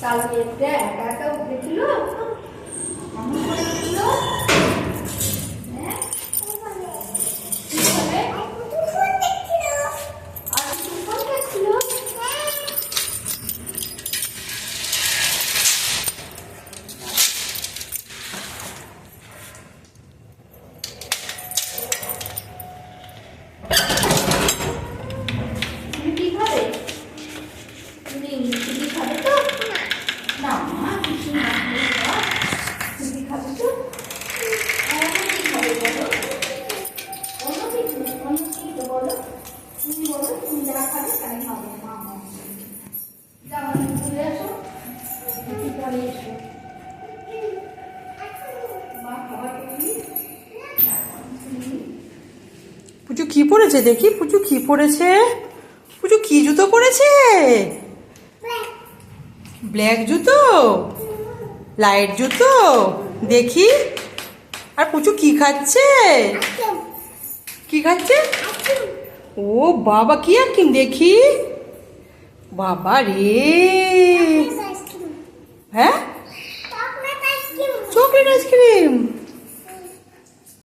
কালকে একটা একা একা উঠেছিল এমন করেছিল। হ্যাঁ কি বলে? আর কিছু ফোন দেখছিল। তুমি কি খাবে? তুমি কি খাবে তো? না মা কিছু না তুমি খাবে তো? অন্য কি খাবে বলো? অন্য কিছু বলো। তুমি বলো তুমি যা খাবে তাই খাবে। মা যাও ঘুরে আসো, একটু পরে এসো। মা খাবার খেলি। পুজো কি পরেছে দেখি? পুজো কি পরেছে? পুজো কি জুতো পরেছে? ব্ল্যাক জুতো, লাইট জুতো দেখি। আর পুচু কি খাচ্ছে? কি খাচ্ছে? ও বাবা, কি আইসক্রিম দেখি। বাবা রে,